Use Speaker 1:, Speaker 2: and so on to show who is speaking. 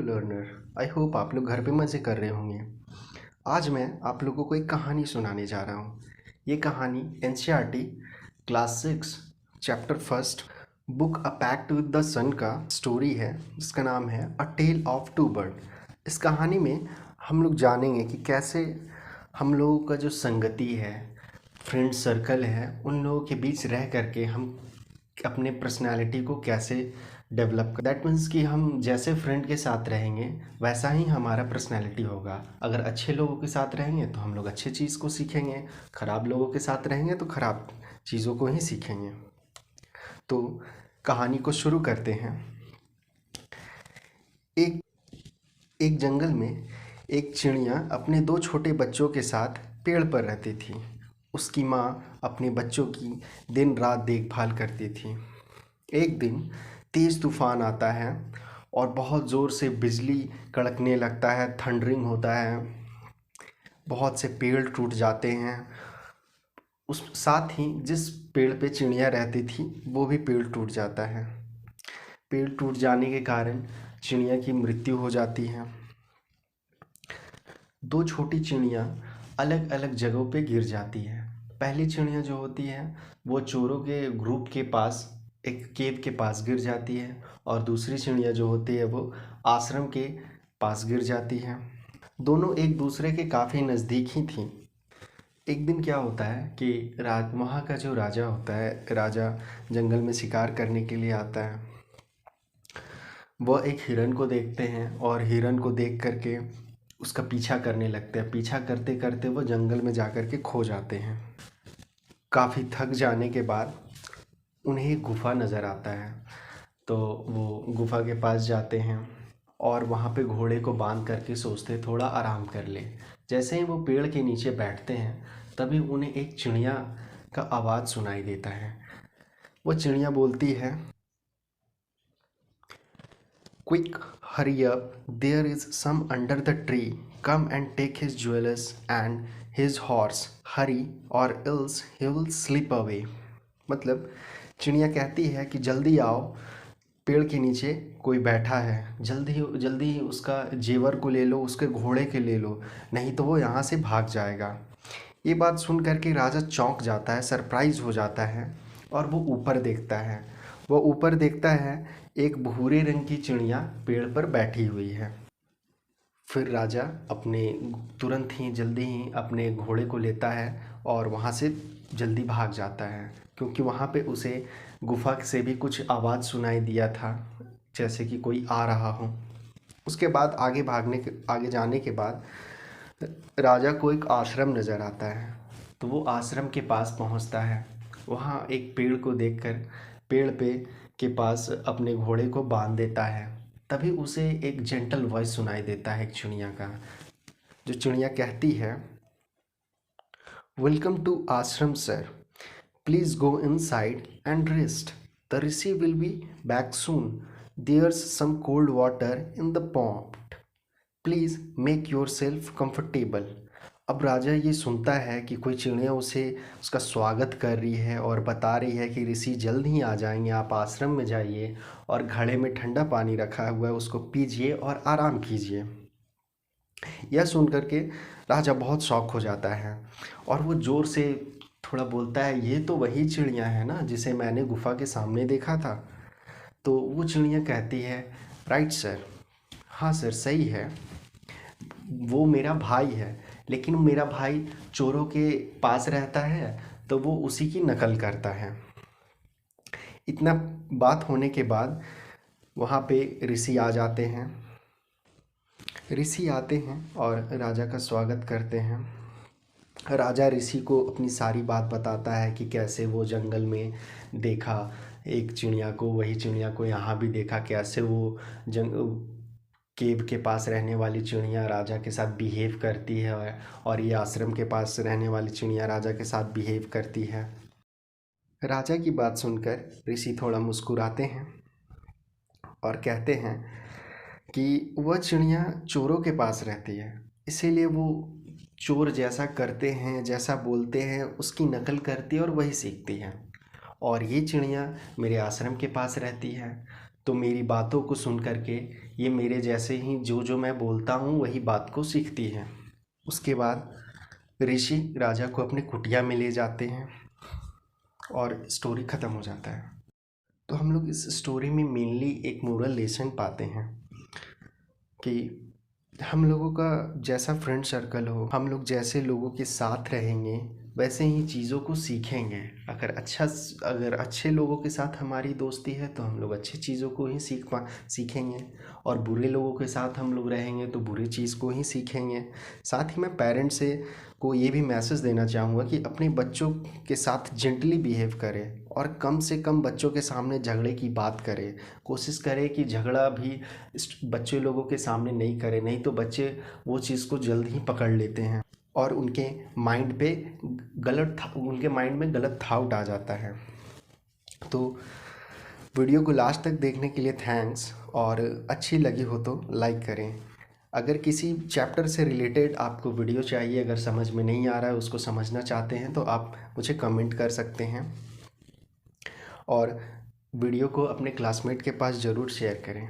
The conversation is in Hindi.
Speaker 1: लर्नर। आई होप आप लोग घर पे मज़े कर रहे होंगे। आज मैं आप लोगों को एक कहानी सुनाने जा रहा हूँ। ये कहानी NCERT class 6 chapter first book a pact with the sun का स्टोरी है, जिसका नाम है a tale of two bird. इस कहानी में हम लोग जानेंगे कि कैसे हम लोगों का जो संगति है, फ्रेंड सर्कल है, उन लोगों के बीच रह करके हम अपने पर्सनालिटी को कैसे डेवलप कर। दैट मीन्स कि हम जैसे फ्रेंड के साथ रहेंगे वैसा ही हमारा पर्सनालिटी होगा। अगर अच्छे लोगों के साथ रहेंगे तो हम लोग अच्छे चीज़ को सीखेंगे, ख़राब लोगों के साथ रहेंगे तो ख़राब चीज़ों को ही सीखेंगे। तो कहानी को शुरू करते हैं। एक एक जंगल में एक चिड़िया अपने दो छोटे बच्चों के साथ पेड़ पर रहती थी। उसकी माँ अपने बच्चों की दिन रात देखभाल करती थी। एक दिन तेज़ तूफान आता है और बहुत ज़ोर से बिजली कड़कने लगता है, थंडरिंग होता है, बहुत से पेड़ टूट जाते हैं। उस साथ ही जिस पेड़ पे चिड़िया रहती थी वो भी पेड़ टूट जाता है। पेड़ टूट जाने के कारण चिड़िया की मृत्यु हो जाती है। दो छोटी चिड़िया अलग अलग जगहों पे गिर जाती है। पहली चिड़िया जो होती है वो चोरों के ग्रुप के पास एक केव के पास गिर जाती है, और दूसरी चिड़िया जो होती है वो आश्रम के पास गिर जाती है। दोनों एक दूसरे के काफ़ी नज़दीक ही थी। एक दिन क्या होता है कि वहाँ का जो राजा होता है, राजा जंगल में शिकार करने के लिए आता है। वह एक हिरन को देखते हैं और हिरन को देख करके उसका पीछा करने लगते हैं। पीछा करते करते वो जंगल में जा कर के खो जाते हैं। काफ़ी थक जाने के बाद उन्हें एक गुफ़ा नज़र आता है, तो वो गुफ़ा के पास जाते हैं और वहाँ पे घोड़े को बांध करके सोचते थोड़ा आराम कर ले। जैसे ही वो पेड़ के नीचे बैठते हैं तभी उन्हें एक चिड़िया का आवाज़ सुनाई देता है। वो चिड़िया बोलती है, quick hurry up, there is some under the tree, come and take his jewellers and his horse, hurry or else he will slip away. मतलब चिड़िया कहती है कि जल्दी आओ, पेड़ के नीचे कोई बैठा है, जल्दी ही उसका जेवर को ले लो, उसके घोड़े के ले लो, नहीं तो वो यहाँ से भाग जाएगा। ये बात सुन करके राजा चौंक जाता है, सरप्राइज हो जाता है और वो ऊपर देखता है। वो ऊपर देखता है एक भूरे रंग की चिड़िया पेड़ पर बैठी हुई है। फिर राजा जल्दी ही अपने घोड़े को लेता है और वहाँ से जल्दी भाग जाता है, क्योंकि वहाँ पे उसे गुफा से भी कुछ आवाज़ सुनाई दिया था, जैसे कि कोई आ रहा हो। उसके बाद आगे जाने के बाद राजा को एक आश्रम नज़र आता है, तो वो आश्रम के पास पहुँचता है। वहाँ एक पेड़ को देखकर पेड़ पे के पास अपने घोड़े को बांध देता है। तभी उसे एक जेंटल वॉइस सुनाई देता है एक चिड़िया का, जो चिड़िया कहती है, welcome to ashram sir, please go inside and rest, the rishi will be back soon, there's some cold water in the pot, please make yourself comfortable. अब राजा ये सुनता है कि कोई चिड़िया उसका स्वागत कर रही है और बता रही है कि ऋषि जल्द ही आ जाएंगे, आप आश्रम में जाइए और घड़े में ठंडा पानी रखा हुआ है, उसको पीजिए और आराम कीजिए। यह सुन कर के राजा बहुत शौक हो जाता है और वो ज़ोर से थोड़ा बोलता है, ये तो वही चिड़िया है ना जिसे मैंने गुफा के सामने देखा था। तो वो चिड़िया कहती है, राइट सर, हाँ सर सही है, वो मेरा भाई है, लेकिन मेरा भाई चोरों के पास रहता है तो वो उसी की नकल करता है। इतना बात होने के बाद वहाँ पे ऋषि आ जाते हैं। ऋषि आते हैं और राजा का स्वागत करते हैं। राजा ऋषि को अपनी सारी बात बताता है कि कैसे वो जंगल में देखा एक चिड़िया को, वही चिड़िया को यहाँ भी देखा, कैसे वो केव के पास रहने वाली चिड़िया राजा के साथ बिहेव करती है और ये आश्रम के पास रहने वाली चिड़िया राजा के साथ बिहेव करती है। राजा की बात सुनकर ऋषि थोड़ा मुस्कुराते हैं और कहते हैं कि वह चिड़िया चोरों के पास रहती है, इसीलिए वो चोर जैसा करते हैं, जैसा बोलते हैं, उसकी नकल करती है और वही सीखती है। और ये चिड़िया मेरे आश्रम के पास रहती है, तो मेरी बातों को सुन करके ये मेरे जैसे ही जो मैं बोलता हूँ वही बात को सीखती है। उसके बाद ऋषि राजा को अपनी कुटिया में ले जाते हैं और स्टोरी ख़त्म हो जाता है। तो हम लोग इस स्टोरी में मेनली एक मोरल लेसन पाते हैं कि हम लोगों का जैसा फ्रेंड सर्कल हो, हम लोग जैसे लोगों के साथ रहेंगे वैसे ही चीज़ों को सीखेंगे। अगर अच्छे लोगों के साथ हमारी दोस्ती है तो हम लोग अच्छी चीज़ों को ही सीखेंगे, और बुरे लोगों के साथ हम लोग रहेंगे तो बुरी चीज़ को ही सीखेंगे। साथ ही मैं पेरेंट्स को ये भी मैसेज देना चाहूँगा कि अपने बच्चों के साथ जेंटली बिहेव करें और कम से कम बच्चों के सामने झगड़े की बात करें। कोशिश करें कि झगड़ा भी बच्चे लोगों के सामने नहीं करें, नहीं तो बच्चे वो चीज़ को जल्द ही पकड़ लेते हैं और उनके माइंड में गलत थाउट आ जाता है। तो वीडियो को लास्ट तक देखने के लिए थैंक्स, और अच्छी लगी हो तो लाइक करें। अगर किसी चैप्टर से रिलेटेड आपको वीडियो चाहिए, अगर समझ में नहीं आ रहा है, उसको समझना चाहते हैं, तो आप मुझे कमेंट कर सकते हैं, और वीडियो को अपने क्लासमेट के पास ज़रूर शेयर करें।